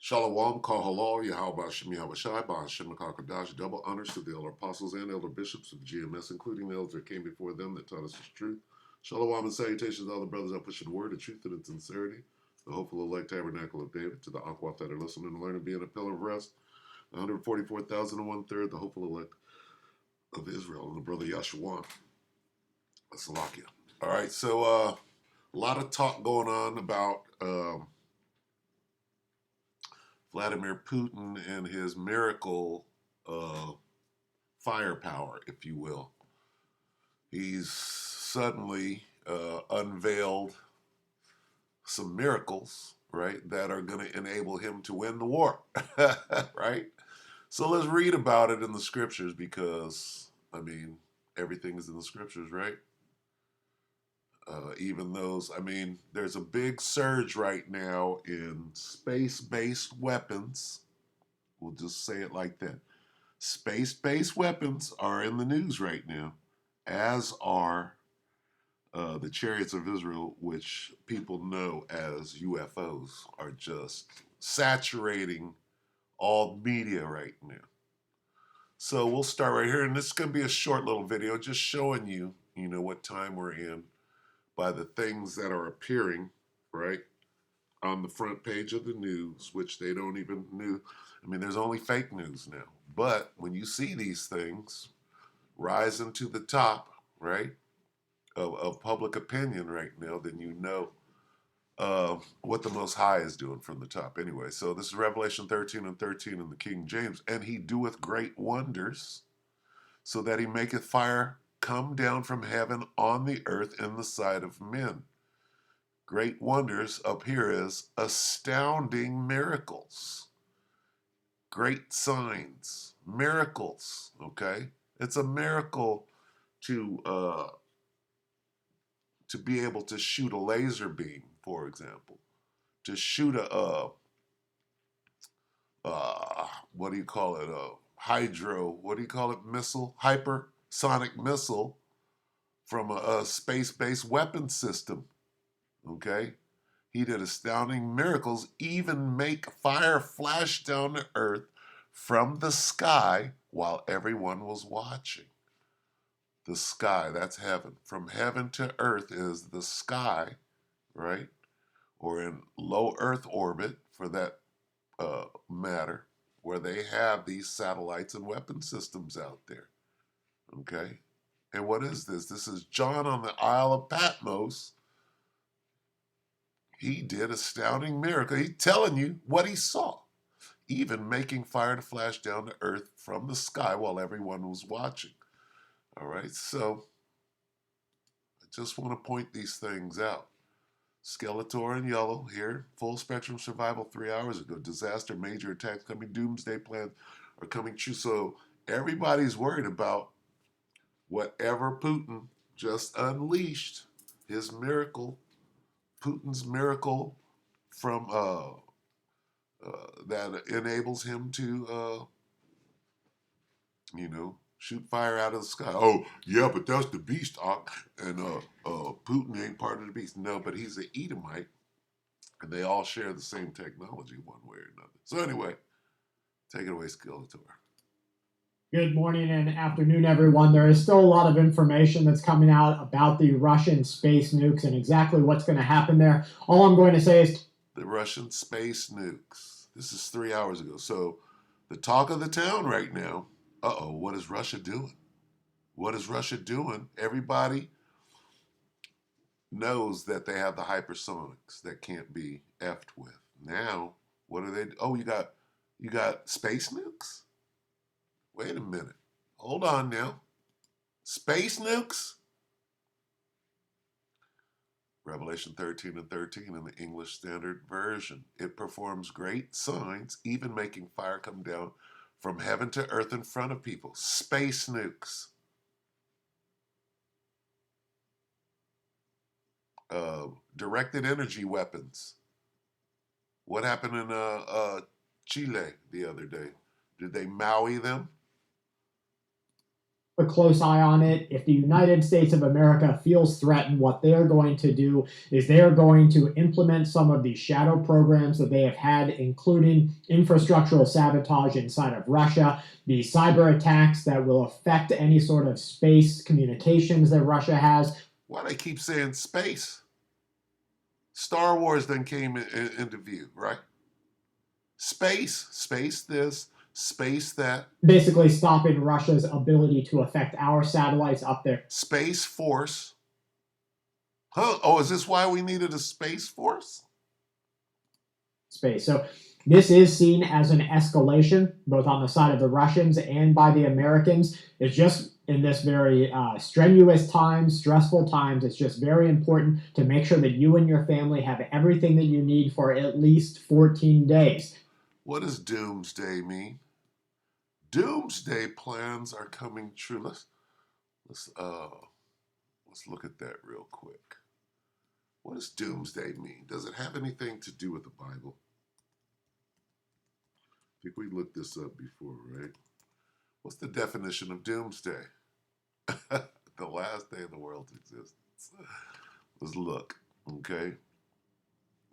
Shalom, Kal Halal, Yahweh Shem Yahweh Shai, Ba Shem Kakadash, double honors to the elder apostles and elder bishops of the GMS, including the elders that came before them that taught us the truth. Shalom and salutations to all the brothers that push the word of truth and in sincerity. The hopeful elect tabernacle of David, to the Aquath that are listening and learning, being a pillar of rest. 144,001 third, the hopeful elect of Israel, and the brother Yahshua. Salakia. All right, so a lot of talk going on about Vladimir Putin and his miracle firepower, if you will. He's suddenly unveiled some miracles, right, that are going to enable him to win the war, right? So let's read about it in the scriptures because, I mean, everything is in the scriptures, right? Even those, I mean, there's a big surge right now in space-based weapons. We'll just say it like that. Space-based weapons are in the news right now, as are the chariots of Israel, which people know as UFOs, are just saturating all media right now. So we'll start right here, and this is going to be a short little video just showing you, what time we're in by the things that are appearing, right, on the front page of the news, which they don't even know. I mean, there's only fake news now. But when you see these things rising to the top, right, of public opinion right now, then you know what the Most High is doing from the top anyway. So this is Revelation 13:13 in the King James. And he doeth great wonders, so that he maketh fire come down from heaven on the earth in the sight of men. Great wonders up here is astounding miracles, great signs, miracles, okay? It's a miracle to be able to shoot a laser beam, for example, to shoot a what do you call it, missile, hypersonic missile from a space-based weapon system, okay? He did astounding miracles, even make fire flash down to earth from the sky while everyone was watching. The sky, that's heaven. From heaven to earth is the sky, right? Or in low earth orbit, for that matter, where they have these satellites and weapon systems out there, okay? And what is this? This is John on the Isle of Patmos. He did astounding miracle. He's telling you what he saw, even making fire to flash down to earth from the sky while everyone was watching. All right, so I just want to point these things out. Skeletor in yellow here, full spectrum survival 3 hours ago. Disaster, major attacks coming, doomsday plans are coming true. So everybody's worried about whatever Putin just unleashed, his miracle, Putin's miracle from that enables him to, shoot fire out of the sky. Oh, yeah, but that's the beast, and Putin ain't part of the beast. No, but he's an Edomite, and they all share the same technology one way or another. So anyway, take it away, Skeletor. Good morning and afternoon, everyone. There is still a lot of information that's coming out about the Russian space nukes and exactly what's going to happen there. All I'm going to say is the Russian space nukes. This is 3 hours ago. So the talk of the town right now, what is Russia doing? What is Russia doing? Everybody knows that they have the hypersonics that can't be effed with. Now, what are they? Oh, you got space nukes? Wait a minute. Hold on now. Space nukes? Revelation 13:13 in the English Standard Version. It performs great signs, even making fire come down from heaven to earth in front of people. Space nukes. Directed energy weapons. What happened in Chile the other day? Did they Maui them? a close eye on it. If the United States of America feels threatened, what they're going to do is they're going to implement some of these shadow programs that they have had, including infrastructural sabotage inside of Russia, the cyber attacks that will affect any sort of space communications that Russia has. Why they keep saying space? Star Wars then came into view, right? Space this, space that. Basically stopping Russia's ability to affect our satellites up there. Space Force. Huh? Oh, is this why we needed a Space Force? Space. So this is seen as an escalation, both on the side of the Russians and by the Americans. It's just in this very strenuous times, stressful times, it's just very important to make sure that you and your family have everything that you need for at least 14 days. What does doomsday mean? Doomsday plans are coming true. Let's look at that real quick. What does doomsday mean? Does it have anything to do with the Bible? I think we looked this up before, right? What's the definition of doomsday? The last day of the world's existence. Let's look, okay?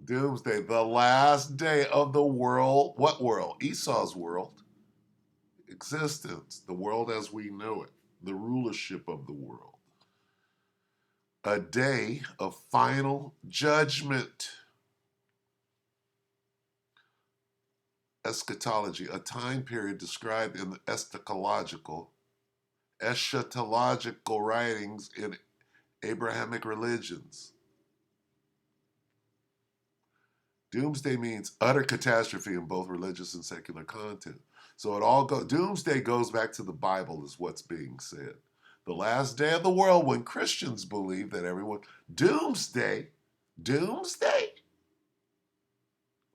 Doomsday, the last day of the world. What world? Esau's world. Existence, the world as we know it, the rulership of the world. A day of final judgment. Eschatology, a time period described in the eschatological writings in Abrahamic religions. Doomsday means utter catastrophe in both religious and secular content. So it all goes, doomsday goes back to the Bible is what's being said. The last day of the world when Christians believe that everyone, doomsday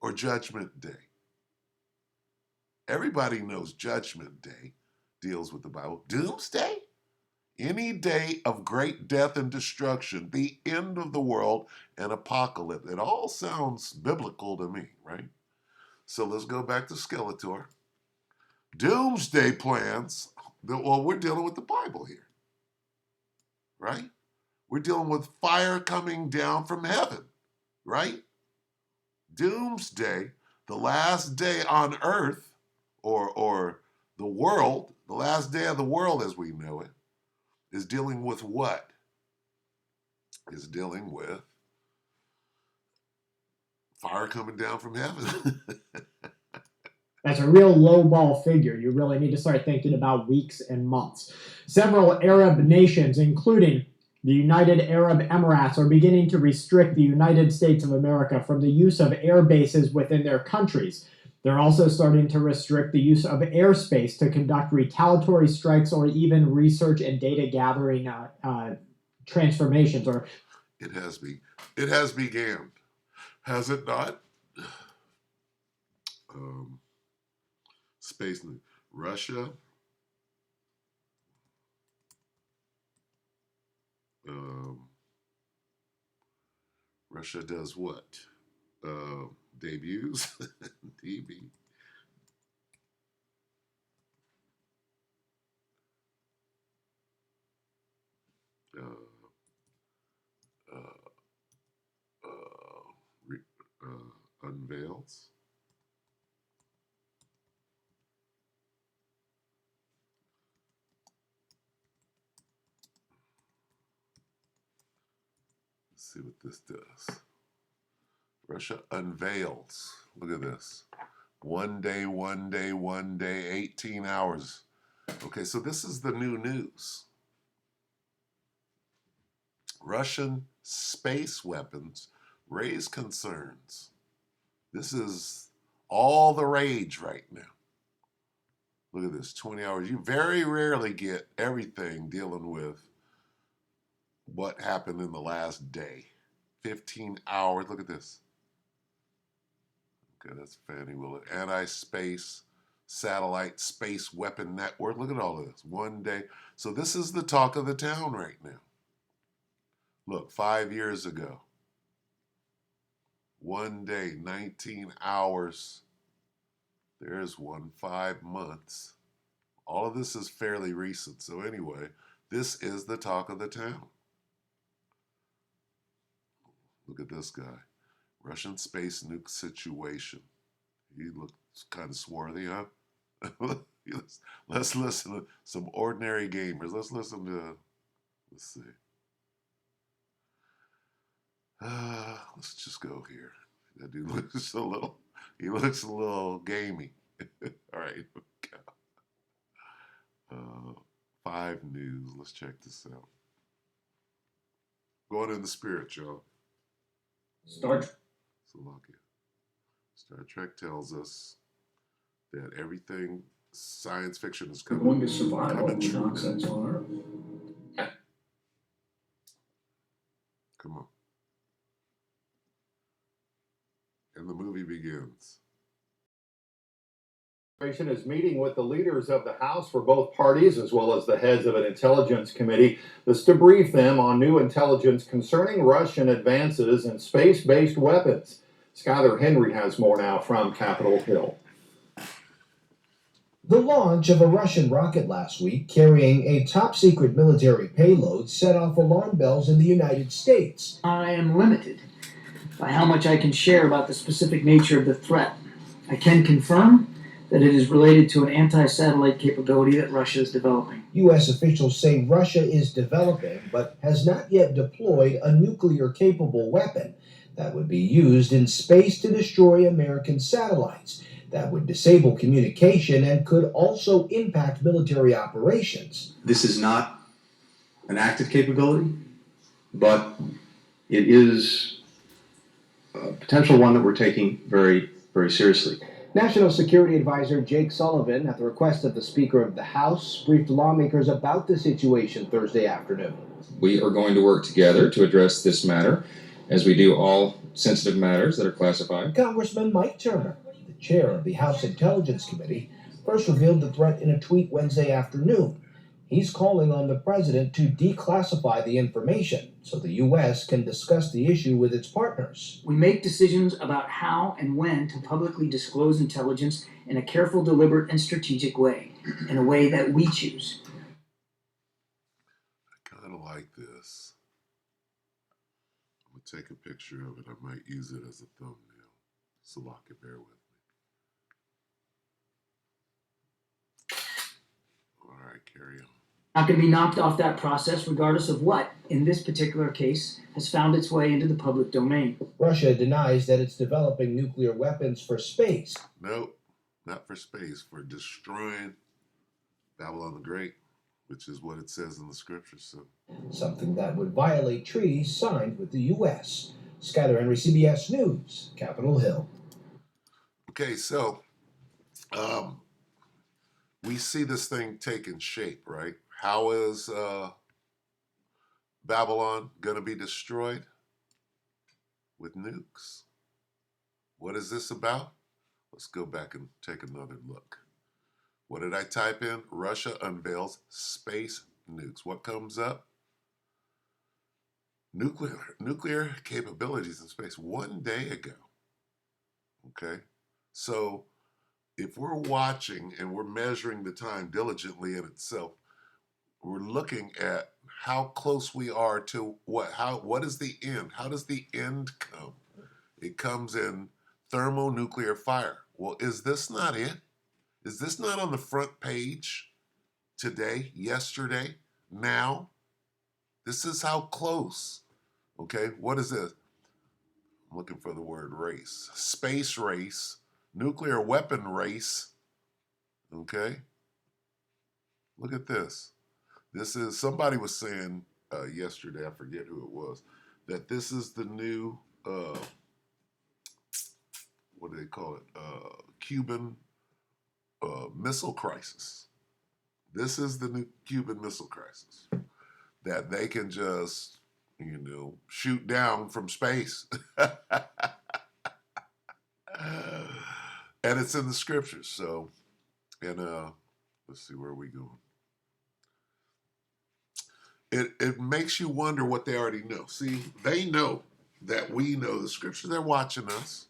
or judgment day. Everybody knows judgment day deals with the Bible. Doomsday? Any day of great death and destruction, the end of the world, and apocalypse. It all sounds biblical to me, right? So let's go back to Skeletor. Doomsday plans, well, we're dealing with the Bible here, right? We're dealing with fire coming down from heaven, right? Doomsday, the last day on earth, or the world, the last day of the world as we know it, is dealing with what? Is dealing with fire coming down from heaven. That's a real lowball figure. You really need to start thinking about weeks and months. Several Arab nations, including the United Arab Emirates, are beginning to restrict the United States of America from the use of air bases within their countries. They're also starting to restrict the use of airspace to conduct retaliatory strikes or even research and data gathering transformations. Or it has began, has it not? Space, Russia. Russia does what? Debuts, TV. Unveils. Let's see what this does. Russia unveils. Look at this. 1 day, 18 hours. Okay, so this is the new news. Russian space weapons raise concerns. This is all the rage right now. Look at this, 20 hours. You very rarely get everything dealing with what happened in the last day. 15 hours. Look at this. Okay, that's Fannie Willis. Anti-space satellite space weapon network. Look at all of this. 1 day. So this is the talk of the town right now. Look, 5 years ago. 1 day, 19 hours. There's one, 5 months. All of this is fairly recent. So anyway, this is the talk of the town. Look at this guy. Russian space nuke situation. He looks kind of swarthy, huh? Let's listen to some ordinary gamers. Let's listen to, let's see. Let's just go here. That dude looks he looks a little gamey. All right. 5 News. Let's check this out. Going in the spirit, y'all. Star Trek tells us that everything science fiction is We're coming. going to survive all this nonsense on Earth. Come on. And the movie begins. Is meeting with the leaders of the House for both parties, as well as the heads of an intelligence committee. This to brief them on new intelligence concerning Russian advances in space-based weapons. Skylar Henry has more now from Capitol Hill. The launch of a Russian rocket last week carrying a top-secret military payload set off alarm bells in the United States. I am limited by how much I can share about the specific nature of the threat. I can confirm that it is related to an anti-satellite capability that Russia is developing. U.S. officials say Russia is developing, but has not yet deployed a nuclear-capable weapon that would be used in space to destroy American satellites, that would disable communication and could also impact military operations. This is not an active capability, but it is a potential one that we're taking very, very seriously. National Security Advisor Jake Sullivan, at the request of the Speaker of the House, briefed lawmakers about the situation Thursday afternoon. We are going to work together to address this matter, as we do all sensitive matters that are classified. Congressman Mike Turner, the chair of the House Intelligence Committee, first revealed the threat in a tweet Wednesday afternoon. He's calling on the president to declassify the information so the U.S. can discuss the issue with its partners. We make decisions about how and when to publicly disclose intelligence in a careful, deliberate, and strategic way, in a way that we choose. I kind of like this. I'm going to take a picture of it. I might use it as a thumbnail. So lock it, bear with me. All right, carry on. Not going to be knocked off that process regardless of what, in this particular case, has found its way into the public domain. Russia denies that it's developing nuclear weapons for space. Nope, not for space, for destroying Babylon the Great, which is what it says in the scriptures. So, Something that would violate treaties signed with the U.S. Skyler Henry, CBS News, Capitol Hill. okay, so we see this thing taking shape, right? How is Babylon going to be destroyed? With nukes. What is this about? Let's go back and take another look. What did I type in? Russia unveils space nukes. What comes up? Nuclear capabilities in space 1 day ago. Okay? So if we're watching and we're measuring the time diligently in itself, we're looking at how close we are to what is the end? How does the end come? It comes in thermonuclear fire. Well, is this not it? Is this not on the front page today, yesterday, now? This is how close. Okay, what is this? I'm looking for the word race. Space race, nuclear weapon race. Okay, look at this. This is, somebody was saying yesterday, I forget who it was, that this is the new, what do they call it? Cuban Missile Crisis. This is the new Cuban Missile Crisis. That they can just, shoot down from space. And it's in the scriptures. So, and let's see, where are we going? It makes you wonder what they already know. See, they know that we know the scriptures. They're watching us,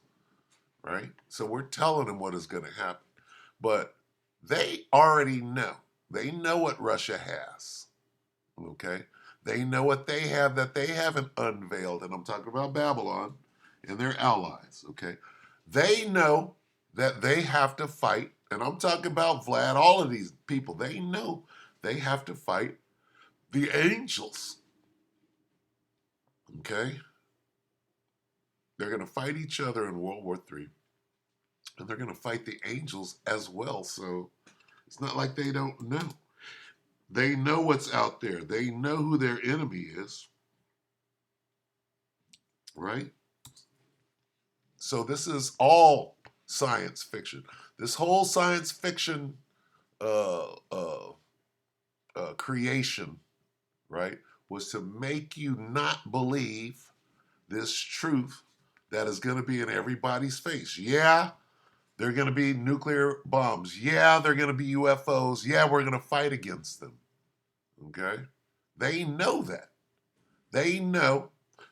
right? So we're telling them what is going to happen. But they already know. They know what Russia has. Okay? They know what they have that they haven't unveiled. And I'm talking about Babylon and their allies. Okay? They know that they have to fight. And I'm talking about Vlad, all of these people. They know they have to fight the angels. Okay? They're going to fight each other in World War III. And they're going to fight the angels as well. So it's not like they don't know. They know what's out there. They know who their enemy is. Right? So this is all science fiction. This whole science fiction creation, right, was to make you not believe this truth that is going to be in everybody's face. Yeah, they're going to be nuclear bombs. Yeah, they're going to be UFOs. Yeah, we're going to fight against them. Okay? They know that. They know.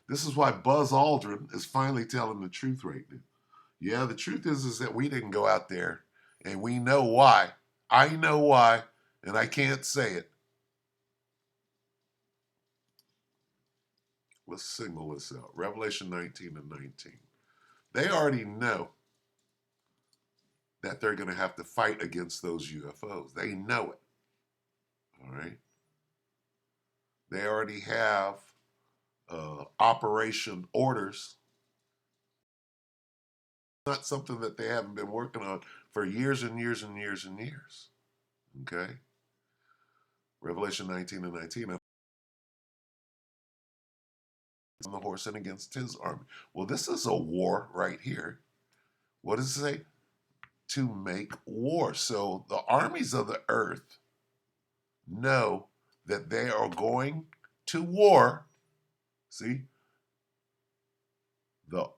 This is why Buzz Aldrin is finally telling the truth right now. Yeah, the truth is that we didn't go out there, and we know why. I know why, and I can't say it. Let's signal this out. Revelation 19 and 19. They already know that they're going to have to fight against those UFOs. They know it. All right? They already have operation orders. Not something that they haven't been working on for years and years and years and years. Okay? Revelation 19 and 19. On the horse and against his army. Well, this is a war right here. What does it say? To make war. So the armies of the earth know that they are going to war. See? The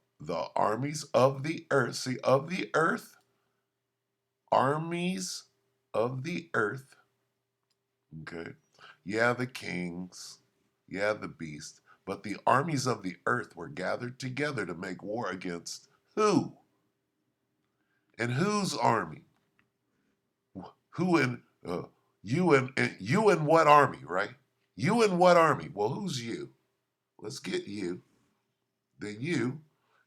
armies of the earth. See, of the earth, armies of the earth. Okay. Yeah, the kings. Yeah, the beast. But the armies of the earth were gathered together to make war against who? And whose army? Who in you and you in what army, right? You in what army? Well, who's you? Let's get you. The you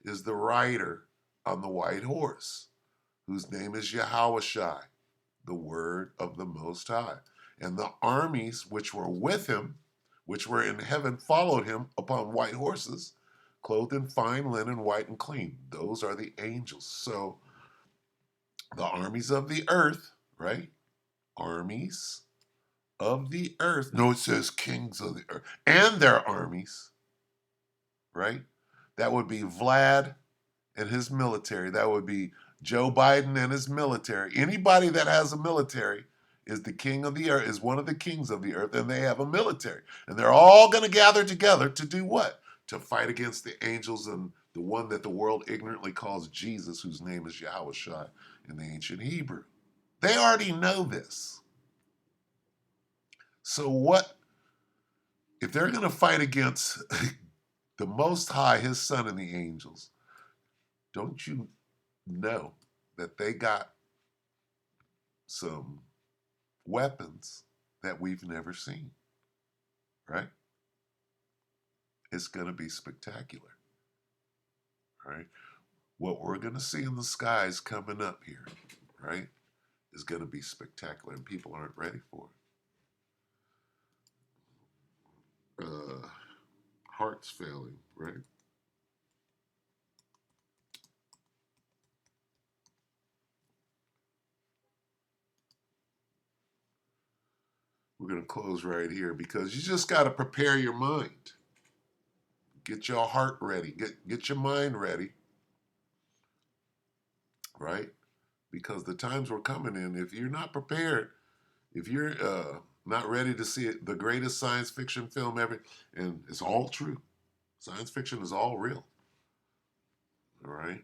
is the rider on the white horse, whose name is Yahushai, the word of the Most High. And the armies which were with him, which were in heaven, followed him upon white horses, clothed in fine linen, white and clean. Those are the angels. So the armies of the earth, right? Armies of the earth. No, it says kings of the earth and their armies, right? That would be Vlad and his military. That would be Joe Biden and his military. Anybody that has a military is the king of the earth, is one of the kings of the earth, and they have a military. And they're all going to gather together to do what? To fight against the angels and the one that the world ignorantly calls Jesus, whose name is Yahushua in the ancient Hebrew. They already know this. So what if they're going to fight against the Most High, his son, and the angels? Don't you know that they got some weapons that we've never seen, right? It's going to be spectacular, right? What we're going to see in the skies coming up here, right, is going to be spectacular, and people aren't ready for it. Hearts failing, right? We're going to close right here because you just got to prepare your mind. Get your heart ready. Get your mind ready, right? Because the times we're coming in, if you're not prepared, if you're not ready to see it, the greatest science fiction film ever, and it's all true. Science fiction is all real. All right.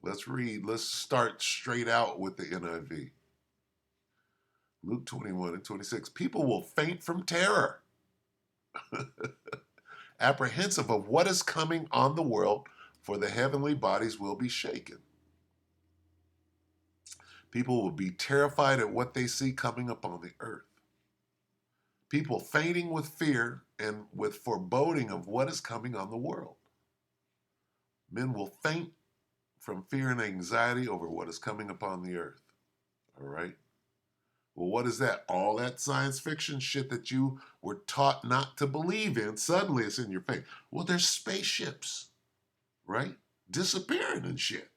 Let's read. Let's start straight out with the NIV. Luke 21 and 26. People will faint from terror, apprehensive of what is coming on the world, for the heavenly bodies will be shaken. People will be terrified at what they see coming upon the earth. People fainting with fear and with foreboding of what is coming on the world. Men will faint from fear and anxiety over what is coming upon the earth. All right? Well, what is that? All that science fiction shit that you were taught not to believe in, suddenly it's in your face. Well, there's spaceships, right? Disappearing and shit.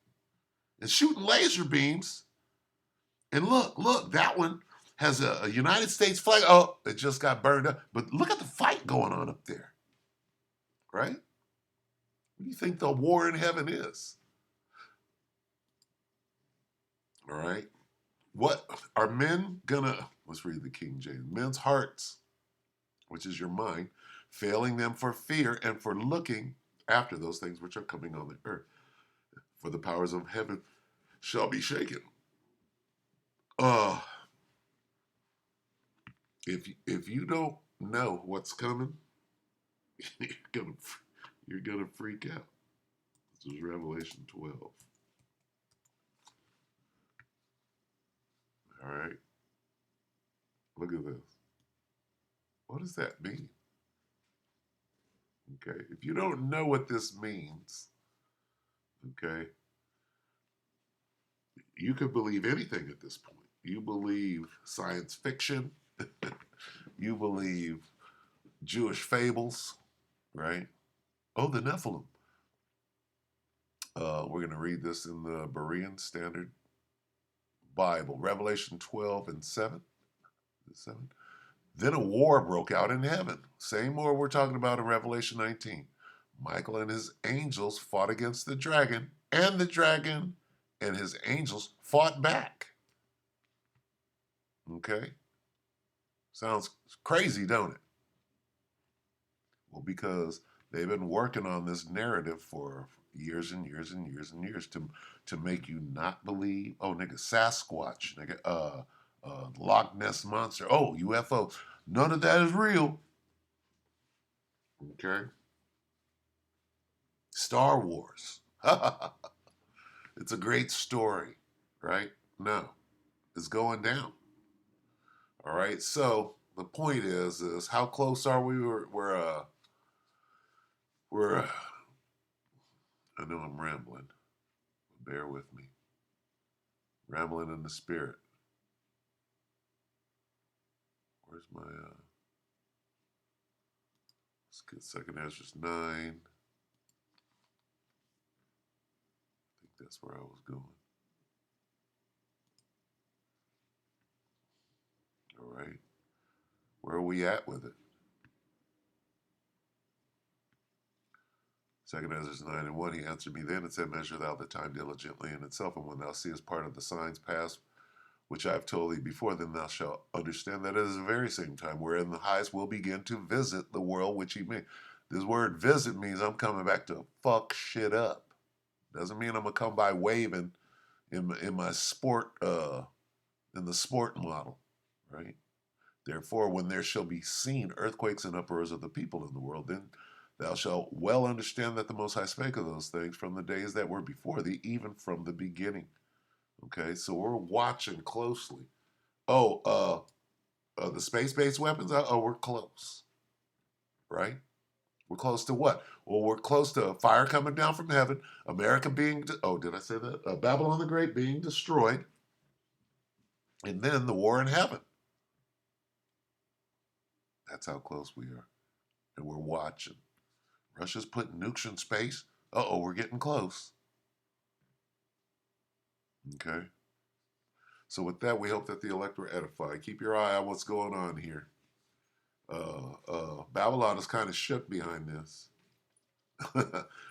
And shooting laser beams. And look, that one has a United States flag. Oh, it just got burned up. But look at the fight going on up there, right? What do you think the war in heaven is? All right. What are men gonna, let's read the King James, men's hearts, which is your mind, failing them for fear and for looking after those things which are coming on the earth. For the powers of heaven shall be shaken. If you don't know what's coming, you're gonna freak out. This is Revelation 12. All right. Look at this. What does that mean? Okay. If you don't know what this means, okay, you could believe anything at this point. You believe science fiction. You believe Jewish fables, right? Oh, the Nephilim. We're going to read this in the Berean Standard Bible, Revelation 12 and 7. 7. Then a war broke out in heaven. Same war we're talking about in Revelation 19. Michael and his angels fought against the dragon, and the dragon and his angels fought back. Okay? Sounds crazy, don't it? Well, because they've been working on this narrative for years and years and years and years to make you not believe. Oh, nigga, Sasquatch, nigga, Loch Ness monster. Oh, UFO. None of that is real. Okay. Star Wars. It's a great story, right? No, it's going down. All right. So the point is how close are we? We're. I know I'm rambling. Bear with me. Rambling in the spirit. Where's my? Let's get Second Ezra 9. I think that's where I was going. All right. Where are we at with it? Second Ezra 9 and 1, he answered me then and said, measure thou the time diligently in itself, and when thou seest part of the signs pass, which I have told thee before, then thou shalt understand that it is the very same time wherein the highest will begin to visit the world which he made. This word visit means I'm coming back to fuck shit up. Doesn't mean I'm gonna come by waving in my sport in the sport model, right? Therefore, when there shall be seen earthquakes and uproars of the people in the world, then thou shalt well understand that the Most High spake of those things from the days that were before thee, even from the beginning. Okay, so we're watching closely. Oh, the space-based weapons? Oh, we're close, right? We're close to what? Well, we're close to fire coming down from heaven, America being, did I say that? Babylon the Great being destroyed, and then the war in heaven. That's how close we are. And we're watching. Russia's putting nukes in space. We're getting close. Okay. So with that, we hope that the elect were edified. Keep your eye on what's going on here. Babylon is kind of shook behind this.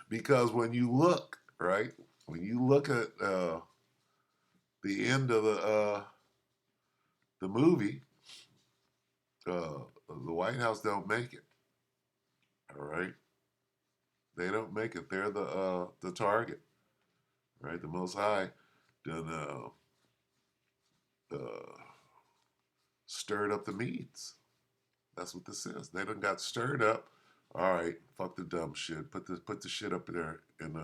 Because when you look, right, when you look at the end of the movie, the White House don't make it. All right, they don't make it. They're the target, right? The Most High done stirred up the Medes. That's what this is. They done got stirred up. All right, fuck the dumb shit. Put the shit up there in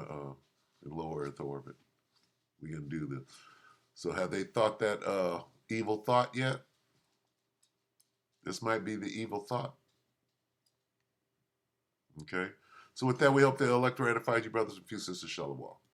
low Earth orbit. We can do this. So have they thought that evil thought yet? This might be the evil thought. Okay. So with that, we hope the electorate edified you, brothers and few sisters. Shalom.